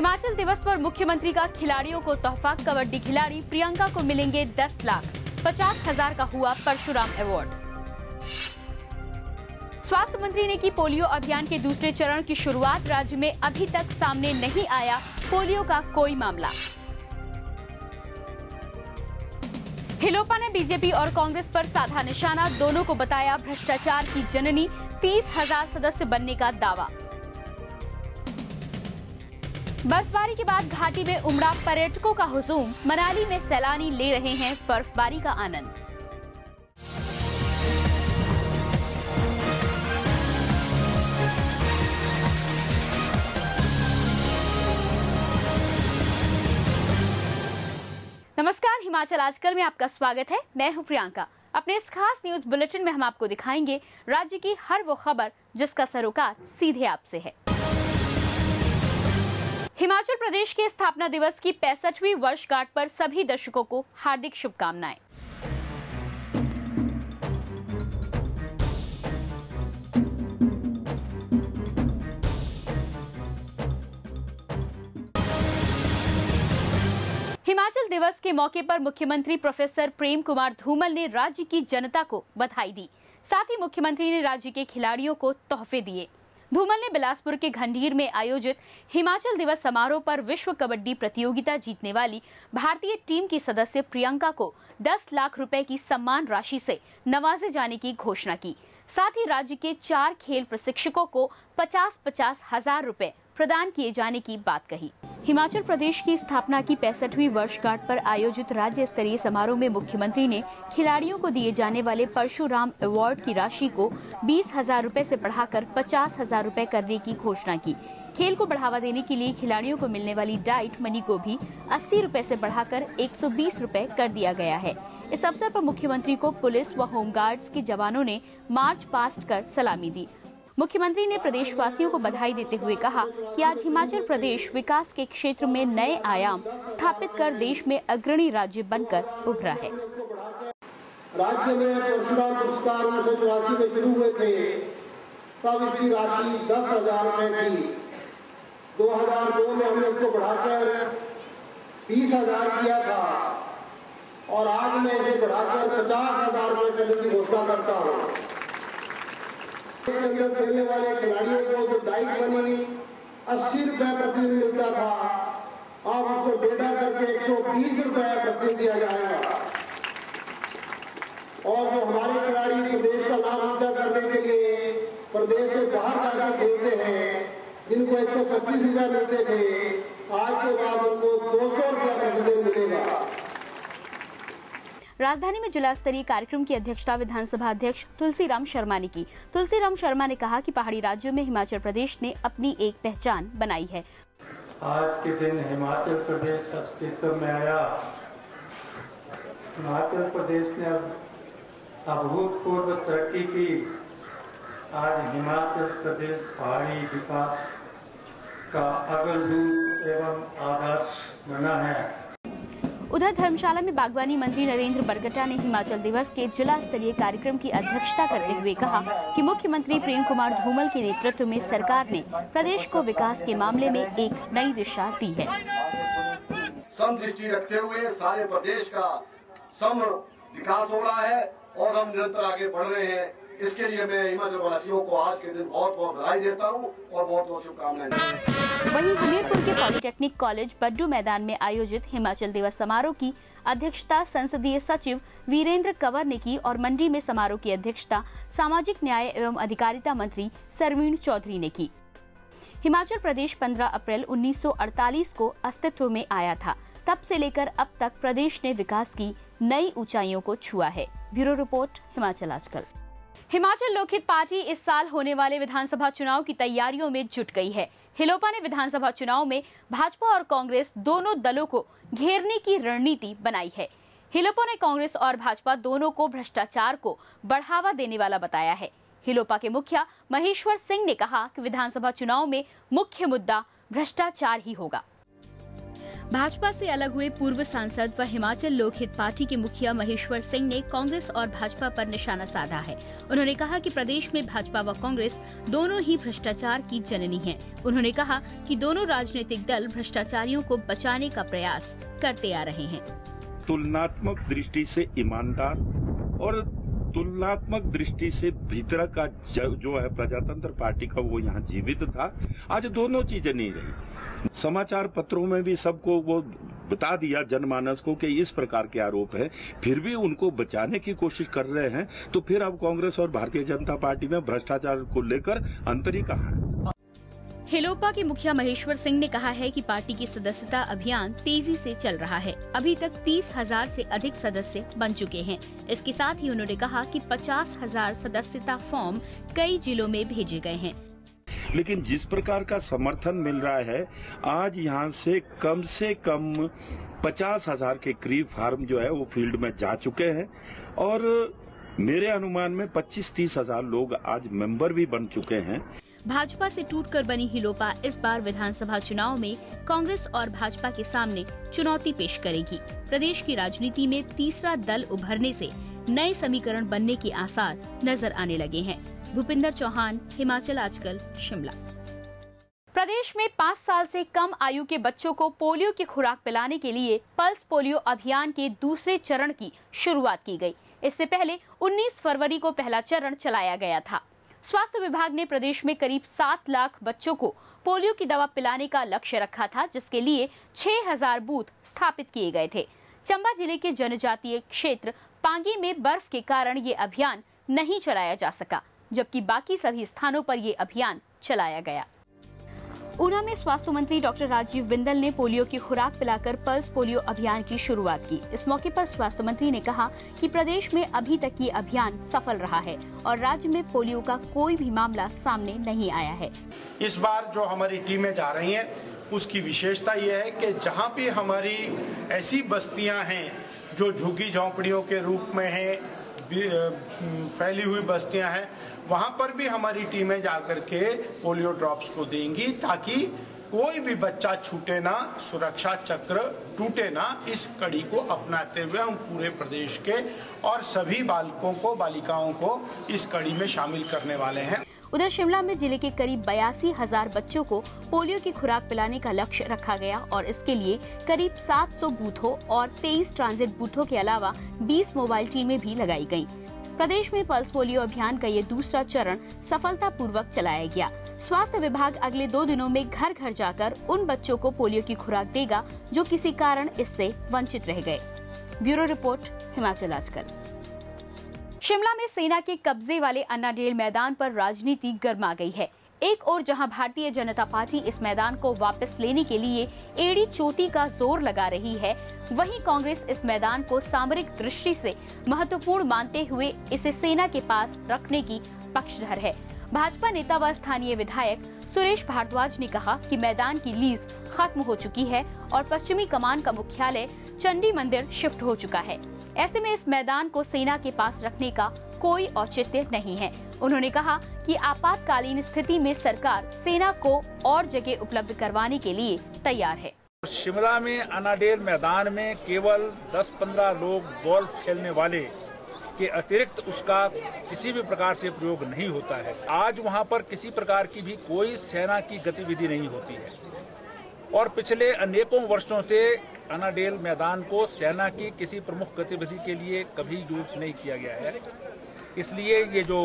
हिमाचल दिवस पर मुख्यमंत्री का खिलाड़ियों को तोहफा। कबड्डी खिलाड़ी प्रियंका को मिलेंगे 10 लाख। 50,000 का हुआ परशुराम अवार्ड। स्वास्थ्य मंत्री ने की पोलियो अभियान के दूसरे चरण की शुरुआत। राज्य में अभी तक सामने नहीं आया पोलियो का कोई मामला। हिलोपा ने बीजेपी और कांग्रेस पर साधा निशाना। दोनों को बताया भ्रष्टाचार की जननी। 30,000 सदस्य बनने का दावा। बर्फबारी के बाद घाटी में उमड़ा पर्यटकों का हुजूम। मनाली में सैलानी ले रहे हैं बर्फबारी का आनंद। नमस्कार, हिमाचल आजकल में आपका स्वागत है। मैं हूं प्रियंका। अपने इस खास न्यूज बुलेटिन में हम आपको दिखाएंगे राज्य की हर वो खबर जिसका सरोकार सीधे आपसे है। हिमाचल प्रदेश के स्थापना दिवस की 65वीं वर्षगांठ पर सभी दर्शकों को हार्दिक शुभकामनाएं। हिमाचल दिवस के मौके पर मुख्यमंत्री प्रोफेसर प्रेम कुमार धूमल ने राज्य की जनता को बधाई दी। साथ ही मुख्यमंत्री ने राज्य के खिलाड़ियों को तोहफे दिए। धूमल ने बिलासपुर के घंडीर में आयोजित हिमाचल दिवस समारोह पर विश्व कबड्डी प्रतियोगिता जीतने वाली भारतीय टीम की सदस्य प्रियंका को 10 लाख रुपए की सम्मान राशि से नवाजे जाने की घोषणा की। साथ ही राज्य के 4 खेल प्रशिक्षकों को 50-50 हजार रुपए प्रदान किए जाने की बात कही। हिमाचल प्रदेश की स्थापना की 65वीं वर्षगांठ पर आयोजित राज्य स्तरीय समारोह में मुख्यमंत्री ने खिलाड़ियों को दिए जाने वाले परशुराम अवार्ड की राशि को 20,000 रुपए से बढ़ाकर 50,000 रुपए करने की घोषणा की। खेल को बढ़ावा देने के लिए खिलाड़ियों को मिलने वाली डाइट मनी को भी 80 रुपए से बढ़ाकर 120 रुपए कर दिया गया है। इस अवसर पर मुख्यमंत्री को पुलिस व होमगार्ड्स के जवानों ने मार्च पास्ट कर सलामी दी। मुख्यमंत्री ने प्रदेशवासियों को बधाई देते हुए कहा कि आज हिमाचल प्रदेश विकास के क्षेत्र में नए आयाम स्थापित कर देश में अग्रणी राज्य बनकर उभरा है। राज्य में परशुराम पुरस्कार 1984 में शुरू हुए थे, तब इसकी राशि 10,000 रुपए थी। 2002 में हमने इसको बढ़ाकर 20,000 किया था और आज मैं इसे बढ़ाकर 50,000 रुपए करने की घोषणा करता हूँ। इसके अंदर खेलने वाले खिलाड़ियों को जो डाइट मनी 80 रुपए प्रतिदिन मिलता था, अब उसको डेटा करके 120 रुपए प्रतिदिन दिया जाएगा। और जो हमारे खिलाड़ी प्रदेश का नाम ऊंचा करने के लिए प्रदेश से बाहर जाकर खेलते हैं, जिनको 125 रुपए मिलते थे, आज के बाद उनको 200 रुपया प्रतिदिन मिलेगा। राजधानी में जिला स्तरीय कार्यक्रम की अध्यक्षता विधानसभा अध्यक्ष तुलसीराम शर्मा ने की। तुलसीराम शर्मा ने कहा कि पहाड़ी राज्यों में हिमाचल प्रदेश ने अपनी एक पहचान बनाई है। आज के दिन हिमाचल प्रदेश अस्तित्व में आया। हिमाचल प्रदेश ने अभूतपूर्व तरक्की की। आज हिमाचल प्रदेश पहाड़ी विकास का अग्रदूत एवं आदर्श बना है। उधर धर्मशाला में बागवानी मंत्री नरेंद्र बरगटा ने हिमाचल दिवस के जिला स्तरीय कार्यक्रम की अध्यक्षता करते हुए कहा कि मुख्यमंत्री प्रेम कुमार धूमल के नेतृत्व में सरकार ने प्रदेश को विकास के मामले में एक नई दिशा दी है। समदृष्टि रखते हुए सारे प्रदेश का सम विकास हो रहा है और हम निरंतर आगे बढ़ रहे हैं। इसके लिए मैं हिमाचल वासियों को आज के दिन बहुत बहुत बधाई देता हूं और बहुत बहुत शुभकामनाएं। वहीं हमीरपुर के पॉलिटेक्निक कॉलेज बड्डू मैदान में आयोजित हिमाचल दिवस समारोह की अध्यक्षता संसदीय सचिव वीरेंद्र कंवर ने की और मंडी में समारोह की अध्यक्षता सामाजिक न्याय एवं अधिकारिता मंत्री सरवीण चौधरी ने की। हिमाचल प्रदेश 15 अप्रैल 1948 को अस्तित्व में आया था। तब से लेकर अब तक प्रदेश ने विकास की नई ऊंचाइयों को छुआ है। ब्यूरो रिपोर्ट, हिमाचल आजकल। हिमाचल लोकहित पार्टी इस साल होने वाले विधानसभा चुनाव की तैयारियों में जुट गई है। हिलोपा ने विधानसभा चुनाव में भाजपा और कांग्रेस दोनों दलों को घेरने की रणनीति बनाई है। हिलोपा ने कांग्रेस और भाजपा दोनों को भ्रष्टाचार को बढ़ावा देने वाला बताया है। हिलोपा के मुखिया महेश्वर सिंह ने कहा कि विधानसभा चुनाव में मुख्य मुद्दा भ्रष्टाचार ही होगा। भाजपा से अलग हुए पूर्व सांसद व हिमाचल लोकहित पार्टी के मुखिया महेश्वर सिंह ने कांग्रेस और भाजपा पर निशाना साधा है। उन्होंने कहा कि प्रदेश में भाजपा व कांग्रेस दोनों ही भ्रष्टाचार की जननी हैं। उन्होंने कहा कि दोनों राजनीतिक दल भ्रष्टाचारियों को बचाने का प्रयास करते आ रहे हैं। तुलनात्मक दृष्टि से ईमानदार और तुलनात्मक दृष्टि से भीतर का जो है प्रजातंत्र पार्टी का वो यहाँ जीवित था। आज दोनों चीजें नहीं रही। समाचार पत्रों में भी सबको वो बता दिया जनमानस को कि इस प्रकार के आरोप हैं, फिर भी उनको बचाने की कोशिश कर रहे हैं। तो फिर अब कांग्रेस और भारतीय जनता पार्टी में भ्रष्टाचार को लेकर अंतर ही कहाँ है। हेलोपा के मुखिया महेश्वर सिंह ने कहा है कि पार्टी की सदस्यता अभियान तेजी से चल रहा है। अभी तक 30,000 से अधिक सदस्य बन चुके हैं। इसके साथ ही उन्होंने कहा कि 50,000 सदस्यता फॉर्म कई जिलों में भेजे गए हैं। लेकिन जिस प्रकार का समर्थन मिल रहा है, आज यहाँ से कम 50,000 के करीब फार्म जो है वो फील्ड में जा चुके हैं और मेरे अनुमान में 25-30 हजार लोग आज मेंबर भी बन चुके हैं। भाजपा से टूटकर बनी हिलोपा इस बार विधानसभा चुनाव में कांग्रेस और भाजपा के सामने चुनौती पेश करेगी। प्रदेश की राजनीति में तीसरा दल उभरने से नए समीकरण बनने के आसार नजर आने लगे हैं। भूपिंदर चौहान, हिमाचल आजकल, शिमला। प्रदेश में 5 साल से कम आयु के बच्चों को पोलियो की खुराक पिलाने के लिए पल्स पोलियो अभियान के दूसरे चरण की शुरुआत की गई। इससे पहले 19 फरवरी को पहला चरण चलाया गया था। स्वास्थ्य विभाग ने प्रदेश में करीब 7 लाख बच्चों को पोलियो की दवा पिलाने का लक्ष्य रखा था, जिसके लिए 6,000 बूथ स्थापित किए गए थे। चंबा जिले के जनजातीय क्षेत्र पांगी में बर्फ के कारण ये अभियान नहीं चलाया जा सका, जबकि बाकी सभी स्थानों पर ये अभियान चलाया गया। ऊना में स्वास्थ्य मंत्री डॉक्टर राजीव बिंदल ने पोलियो की खुराक पिलाकर पल्स पोलियो अभियान की शुरुआत की। इस मौके पर स्वास्थ्य मंत्री ने कहा कि प्रदेश में अभी तक ये अभियान सफल रहा है और राज्य में पोलियो का कोई भी मामला सामने नहीं आया है। इस बार जो हमारी टीमें जा रही हैं उसकी विशेषता ये है कि जहाँ भी हमारी ऐसी बस्तियाँ हैं जो झुग्गी झोंपड़ियों के रूप में हैं, फैली हुई बस्तियाँ हैं, वहाँ पर भी हमारी टीमें जाकर के पोलियो ड्रॉप्स को देंगी ताकि कोई भी बच्चा छूटे ना, सुरक्षा चक्र टूटे ना। इस कड़ी को अपनाते हुए हम पूरे प्रदेश के और सभी बालकों को, बालिकाओं को इस कड़ी में शामिल करने वाले हैं। उधर शिमला में जिले के करीब 82,000 बच्चों को पोलियो की खुराक पिलाने का लक्ष्य रखा गया और इसके लिए करीब 700 बूथों और 23 ट्रांजिट बूथों के अलावा 20 मोबाइल टीमें भी लगाई गयी। प्रदेश में पल्स पोलियो अभियान का ये दूसरा चरण सफलतापूर्वक चलाया गया। स्वास्थ्य विभाग अगले 2 दिनों में घर घर जाकर उन बच्चों को पोलियो की खुराक देगा जो किसी कारण इससे वंचित रह गए। ब्यूरो रिपोर्ट, हिमाचल आजकल। शिमला में सेना के कब्जे वाले अन्नाडेल मैदान पर राजनीति गर्मा गई है। एक ओर जहां भारतीय जनता पार्टी इस मैदान को वापस लेने के लिए एड़ी चोटी का जोर लगा रही है, वहीं कांग्रेस इस मैदान को सामरिक दृष्टि से महत्वपूर्ण मानते हुए इसे सेना के पास रखने की पक्षधर है। भाजपा नेता व स्थानीय विधायक सुरेश भारद्वाज ने कहा कि मैदान की लीज खत्म हो चुकी है और पश्चिमी कमान का मुख्यालय चंडी मंदिर शिफ्ट हो चुका है। ऐसे में इस मैदान को सेना के पास रखने का कोई औचित्य नहीं है। उन्होंने कहा कि आपातकालीन स्थिति में सरकार सेना को और जगह उपलब्ध करवाने के लिए तैयार है। शिमला में अन्नाडेल मैदान में केवल 10-15 लोग गोल्फ खेलने वाले के अतिरिक्त उसका किसी भी प्रकार से प्रयोग नहीं होता है। आज वहां पर किसी प्रकार की भी कोई सेना की गतिविधि नहीं होती है और पिछले अनेकों वर्षों से अन्नाडेल मैदान को सेना की किसी प्रमुख गतिविधि के लिए कभी यूज नहीं किया गया है। इसलिए ये जो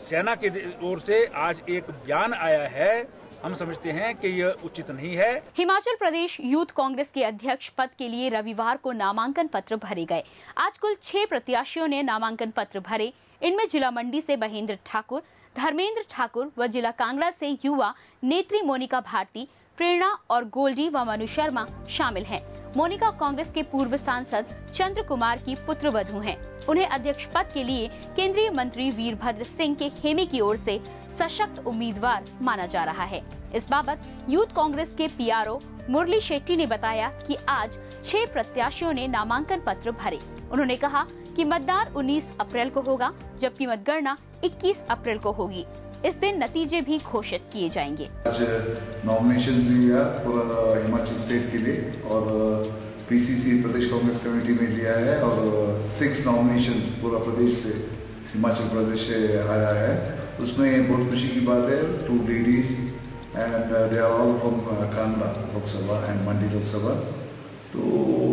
सेना की ओर से आज एक बयान आया है, हम समझते हैं कि यह उचित नहीं है। हिमाचल प्रदेश यूथ कांग्रेस के अध्यक्ष पद के लिए रविवार को नामांकन पत्र भरे गए। आज कुल 6 प्रत्याशियों ने नामांकन पत्र भरे। इनमें जिला मंडी से महेंद्र ठाकुर, धर्मेंद्र ठाकुर व जिला कांगड़ा से युवा नेत्री मोनिका भारती, प्रेरणा और गोल्डी व मनु शर्मा शामिल हैं। मोनिका कांग्रेस के पूर्व सांसद चंद्र कुमार की पुत्रवधू हैं। उन्हें अध्यक्ष पद के लिए केंद्रीय मंत्री वीरभद्र सिंह के खेमे की ओर से सशक्त उम्मीदवार माना जा रहा है। इस बाबत यूथ कांग्रेस के पीआरओ मुरली शेट्टी ने बताया कि आज 6 प्रत्याशियों ने नामांकन पत्र भरे। उन्होंने कहा कि मतदान 19 अप्रैल को होगा, जबकि मतगणना 21 अप्रैल को होगी। इस दिन नतीजे भी घोषित किए जाएंगे। आज नॉमिनेशन लिया पूरा हिमाचल स्टेट के लिए और पीसीसी प्रदेश कांग्रेस कमेटी में लिया है और 6 नॉमिनेशन पूरा प्रदेश से हिमाचल प्रदेश से आया है। उसमें बहुत खुशी की बात है 2 ladies and they are all from Kandla Lok Sabha and Mandi Lok Sabha. तो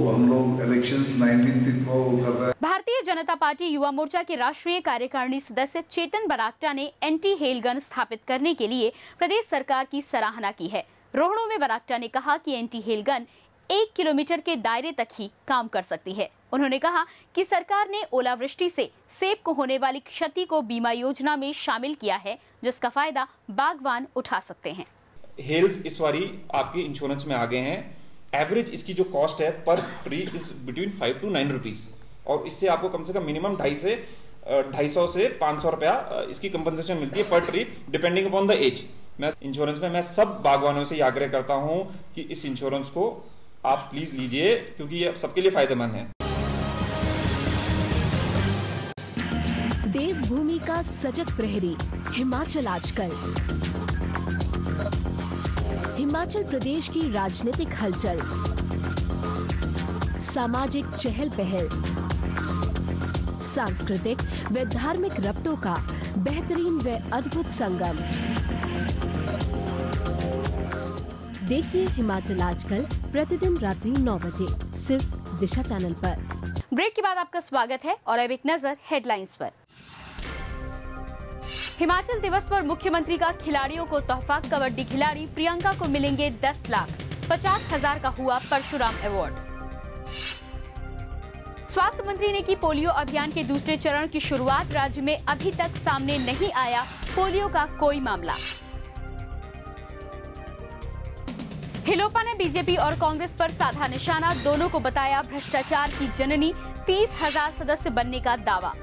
हम लोग इलेक्शंस 19 को कर रहे हैं। भारतीय जनता पार्टी युवा मोर्चा के राष्ट्रीय कार्यकारिणी सदस्य चेतन बरागटा ने एंटी हेल गन स्थापित करने के लिए प्रदेश सरकार की सराहना की है। रोहड़ू में बरागटा ने कहा कि एंटी हेल गन 1 किलोमीटर के दायरे तक ही काम कर सकती है। उन्होंने कहा कि सरकार ने ओलावृष्टि से सेब को होने वाली क्षति को बीमा योजना में शामिल किया है, जिसका फायदा बागवान उठा सकते हैं। हेल्स इस बारी आपके इंश्योरेंस में आ गए हैं। एवरेज इसकी जो कॉस्ट है per tree is between 5 to 9 rupees और इससे आपको कम से कम मिनिमम 250 से 500 रुपया इसकी कंपनसेशन मिलती है per tree depending upon the age. मैं इंश्योरेंस में मैं सब बागवानों से आग्रह करता हूं कि इस इंश्योरेंस को आप प्लीज लीजिए क्योंकि ये सबके लिए फायदेमंद है। देवभूमि का सजग प्रहरी हिमाचल आजकल। हिमाचल प्रदेश की राजनीतिक हलचल, सामाजिक चहल पहल, सांस्कृतिक व धार्मिक रबतों का बेहतरीन व अद्भुत संगम। देखिए हिमाचल आजकल प्रतिदिन रात्रि 9 बजे सिर्फ दिशा चैनल पर। ब्रेक के बाद आपका स्वागत है और अब एक नजर हेडलाइंस पर। हिमाचल दिवस पर मुख्यमंत्री का खिलाड़ियों को तोहफा। कबड्डी खिलाड़ी प्रियंका को मिलेंगे 10 लाख। 50,000 का हुआ परशुराम अवार्ड। स्वास्थ्य मंत्री ने की पोलियो अभियान के दूसरे चरण की शुरुआत। राज्य में अभी तक सामने नहीं आया पोलियो का कोई मामला। हिलोपा ने बीजेपी और कांग्रेस पर साधा निशाना। दोनों को बताया भ्रष्टाचार की जननी। 30,000 सदस्य बनने का दावा।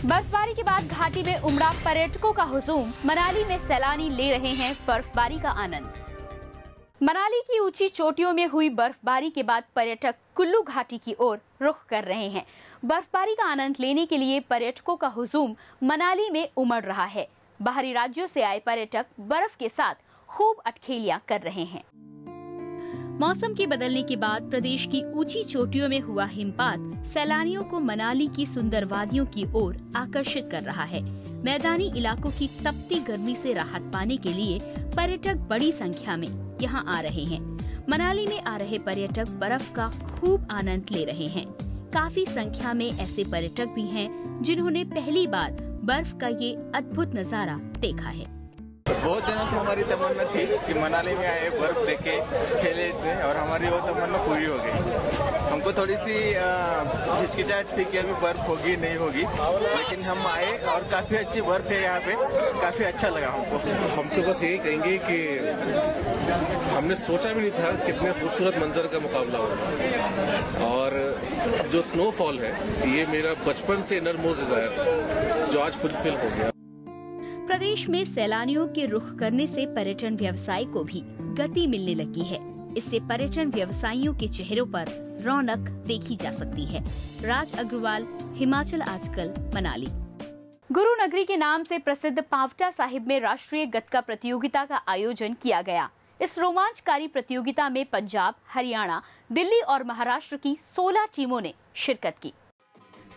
बर्फबारी के बाद घाटी में उमड़ा पर्यटकों का हुजूम। मनाली में सैलानी ले रहे हैं बर्फबारी का आनंद। मनाली की ऊंची चोटियों में हुई बर्फबारी के बाद पर्यटक कुल्लू घाटी की ओर रुख कर रहे हैं। बर्फबारी का आनंद लेने के लिए पर्यटकों का हुजूम मनाली में उमड़ रहा है। बाहरी राज्यों से आए पर्यटक बर्फ के साथ खूब अटखेलियां कर रहे हैं। मौसम के बदलने के बाद प्रदेश की ऊंची चोटियों में हुआ हिमपात सैलानियों को मनाली की सुंदर वादियों की ओर आकर्षित कर रहा है। मैदानी इलाकों की तपती गर्मी से राहत पाने के लिए पर्यटक बड़ी संख्या में यहां आ रहे हैं। मनाली में आ रहे पर्यटक बर्फ का खूब आनंद ले रहे हैं। काफी संख्या में ऐसे पर्यटक भी हैं जिन्होंने पहली बार बर्फ का ये अद्भुत नजारा देखा है। बहुत दिनों से हमारी तमन्ना थी कि मनाली में आए, बर्फ देखे, खेले इसमें और हमारी वो तमन्ना पूरी हो गई। हमको थोड़ी सी हिचकिचाहट थी कि अभी बर्फ होगी नहीं होगी, लेकिन हम आए और काफी अच्छी बर्फ है यहाँ पे। काफी अच्छा लगा हमको। हम तो बस यही कहेंगे कि हमने सोचा भी नहीं था कितने खूबसूरत मंजर का मुकाबला होगा और जो स्नोफॉल है ये मेरा बचपन से इनरमोस्ट डिजायर जो आज फुलफिल हो गया। प्रदेश में सैलानियों के रुख करने से पर्यटन व्यवसाय को भी गति मिलने लगी है। इससे पर्यटन व्यवसायियों के चेहरों पर रौनक देखी जा सकती है। राज अग्रवाल, हिमाचल आजकल, मनाली। गुरु नगरी के नाम से प्रसिद्ध पावटा साहिब में राष्ट्रीय गतका प्रतियोगिता का आयोजन किया गया। इस रोमांचकारी प्रतियोगिता में पंजाब, हरियाणा, दिल्ली और महाराष्ट्र की 16 टीमों ने शिरकत की।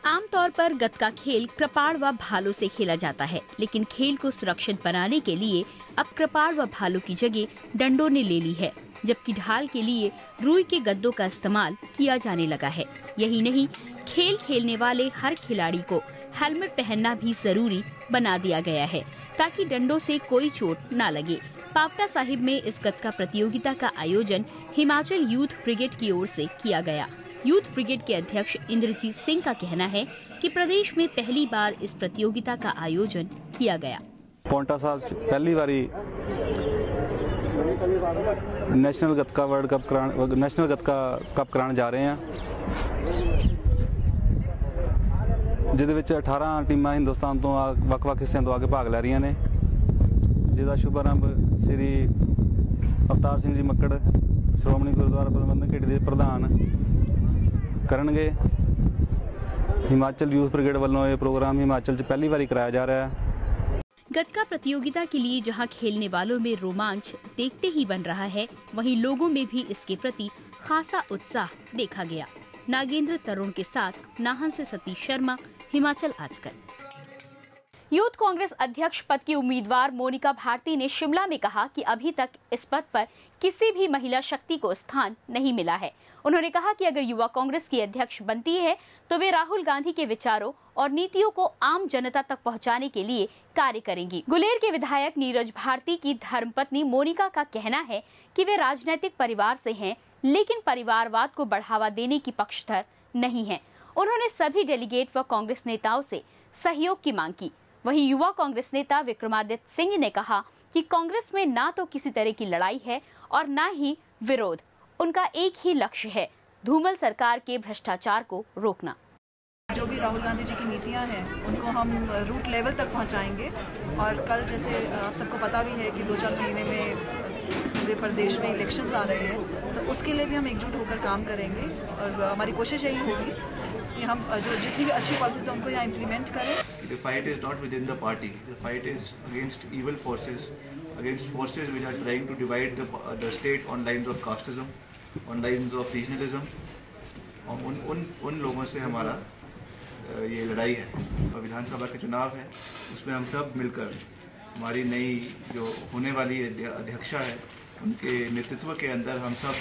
आमतौर पर गतका खेल कृपाण व भालों से खेला जाता है, लेकिन खेल को सुरक्षित बनाने के लिए अब कृपाण व भालों की जगह डंडों ने ले ली है, जबकि ढाल के लिए रुई के गद्दों का इस्तेमाल किया जाने लगा है। यही नहीं, खेल खेलने वाले हर खिलाड़ी को हेलमेट पहनना भी जरूरी बना दिया गया है ताकि डंडों से कोई चोट न लगे। पावटा साहिब में इस गतका प्रतियोगिता का आयोजन हिमाचल यूथ ब्रिगेड की ओर से किया गया। यूथ ब्रिगेड के अध्यक्ष इंद्रजीत सिंह का कहना है कि प्रदेश में पहली बार इस प्रतियोगिता का आयोजन किया गया। पावटा साहब पहली बारी नेशनल गतका वर्ल्ड कप नेशनल गतका कप कराने जा रहे हैं, जिहदे विच 18 टीमां हिंदुस्तान तो ਵੱਖ-ਵੱਖ ਹਿੱਸਿਆਂ ਤੋਂ ਆ ਕੇ ਭਾਗ ਲੈ ਰਹੀਆਂ ਨੇ, ਜਿਹਦਾ ਸ਼ੁਭਾਰੰਭ श्री अवतार सिंह जी मक्कड़ श्रोमणी गुरुद्वारा प्रबंधक कमेटी ਦੇ ਪ੍ਰਧਾਨ करनगे। हिमाचल यूथ ब्रिगेड वालों ये प्रोग्राम हिमाचल च पहली बार कराया जा रहा है। गतका प्रतियोगिता के लिए जहां खेलने वालों में रोमांच देखते ही बन रहा है, वहीं लोगों में भी इसके प्रति खासा उत्साह देखा गया। नागेंद्र तरुण के साथ नाहन से सतीश शर्मा, हिमाचल आजकल। यूथ कांग्रेस अध्यक्ष पद की उम्मीदवार मोनिका भारती ने शिमला में कहा कि अभी तक इस पद पर किसी भी महिला शक्ति को स्थान नहीं मिला है। उन्होंने कहा कि अगर युवा कांग्रेस की अध्यक्ष बनती है तो वे राहुल गांधी के विचारों और नीतियों को आम जनता तक पहुंचाने के लिए कार्य करेंगी। गुलेर के विधायक नीरज भारती की धर्मपत्नी मोनिका का कहना है कि वे राजनीतिक परिवार से हैं, लेकिन परिवारवाद को बढ़ावा देने की पक्षधर नहीं है। उन्होंने सभी डेलीगेट व कांग्रेस नेताओं से सहयोग की मांग की। वहीं युवा कांग्रेस नेता विक्रमादित्य सिंह ने कहा कि कांग्रेस में ना तो किसी तरह की लड़ाई है और ना ही विरोध। उनका एक ही लक्ष्य है, धूमल सरकार के भ्रष्टाचार को रोकना। जो भी राहुल गांधी जी की नीतियां हैं उनको हम रूट लेवल तक पहुंचाएंगे। और कल जैसे आप सबको पता भी है कि 2-4 महीने में पूरे प्रदेश में इलेक्शंस आ रहे हैं, तो उसके लिए भी हम एकजुट होकर काम करेंगे। और हमारी कोशिश यही होगी कि हम जो जितनी भी अच्छी पॉलिसीज हैं उनको यहाँ इम्प्लीमेंट करें। The fight is not within the party. The fight is against evil forces, against forces which are trying to divide the state on lines of casteism, on lines of regionalism. और उन लोगों से हमारा ये लड़ाई है। और विधानसभा के चुनाव है, उसमें हम सब मिलकर हमारी नई जो होने वाली अध्यक्षा है, उनके नेतृत्व के अंदर हम सब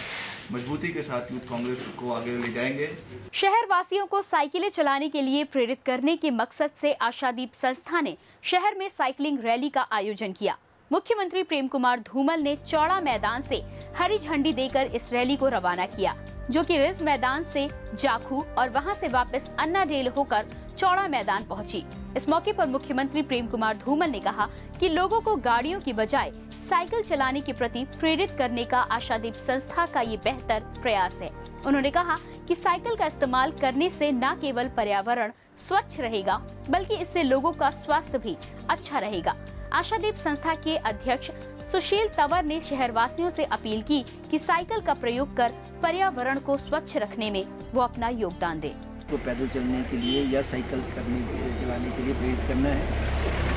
मजबूती के साथ यूथ कांग्रेस को आगे ले जाएंगे। शहर वासियों को साइकिलें चलाने के लिए प्रेरित करने के मकसद से आशादीप संस्था ने शहर में साइकिलिंग रैली का आयोजन किया। मुख्यमंत्री प्रेम कुमार धूमल ने चौड़ा मैदान से हरी झंडी देकर इस रैली को रवाना किया, जो कि रिज मैदान से जाखू और वहां से वापस अन्ना डेल होकर चौड़ा मैदान पहुंची। इस मौके पर मुख्यमंत्री प्रेम कुमार धूमल ने कहा कि लोगों को गाड़ियों की बजाय साइकिल चलाने के प्रति प्रेरित करने का आशादीप संस्था का ये बेहतर प्रयास है। उन्होंने कहा कि साइकिल का इस्तेमाल करने से न केवल पर्यावरण स्वच्छ रहेगा, बल्कि इससे लोगों का स्वास्थ्य भी अच्छा रहेगा। आशादीप संस्था के अध्यक्ष सुशील तंवर ने शहरवासियों से अपील की कि साइकिल का प्रयोग कर पर्यावरण को स्वच्छ रखने में वो अपना योगदान दें। को पैदल चलने के लिए या साइकिल चलाने के लिए प्रेरित करना है।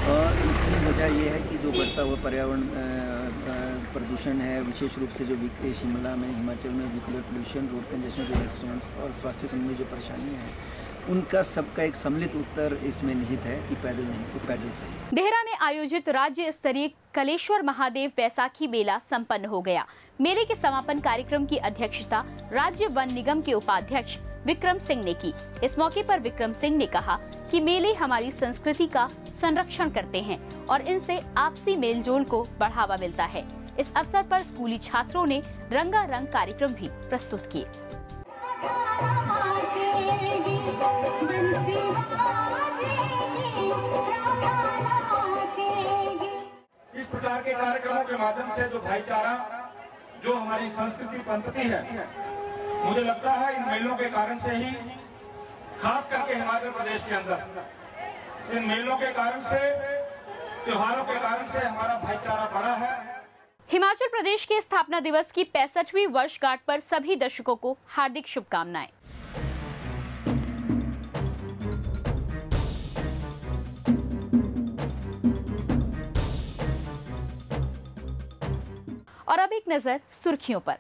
और इसकी वजह यह है कि जो बढ़ता हुआ पर्यावरण प्रदूषण है, विशेष रूप से जो शिमला में, हिमाचल में vehicle pollution, road congestion, road accidents और स्वास्थ्य संबंधी जो परेशानियां हैं, उनका सबका एक सम्मिलित उत्तर इसमें निहित है कि पैदल नहीं तो पैदल सही। देहरा में आयोजित राज्य स्तरीय कलेश्वर महादेव बैसाखी मेला संपन्न हो गया। मेले के समापन कार्यक्रम की अध्यक्षता राज्य वन निगम के उपाध्यक्ष विक्रम सिंह ने की। इस मौके पर विक्रम सिंह ने कहा कि मेले हमारी संस्कृति का संरक्षण करते हैं और इनसे आपसी मेलजोल को बढ़ावा मिलता है। इस अवसर पर स्कूली छात्रों ने रंगारंग कार्यक्रम भी प्रस्तुत किए। इस प्रकार के कार्यक्रमों के माध्यम से जो भाईचारा, जो हमारी संस्कृति पनपती है, मुझे लगता है इन मेलों के कारण से ही, खास करके हिमाचल प्रदेश के अंदर इन मेलों के कारण से, त्योहारों के कारण से हमारा भाईचारा बढ़ा है। हिमाचल प्रदेश के स्थापना दिवस की 65वीं वर्षगांठ पर सभी दर्शकों को हार्दिक शुभकामनाएं। और अब एक नजर सुर्खियों पर।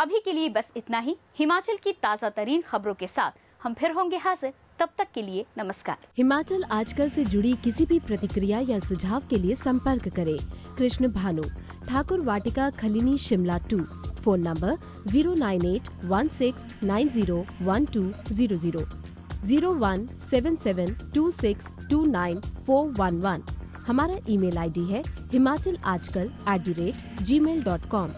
अभी के लिए बस इतना ही। हिमाचल की ताज़ा तरीन खबरों के साथ हम फिर होंगे हाजिर। तब तक के लिए नमस्कार। हिमाचल आजकल से जुड़ी किसी भी प्रतिक्रिया या सुझाव के लिए संपर्क करें कृष्ण भानु, ठाकुर वाटिका, खलीनी, शिमला 2। Phone number 09816901200, 017726294111। हमारा ईमेल आईडी है himachalajkal@gmail.com।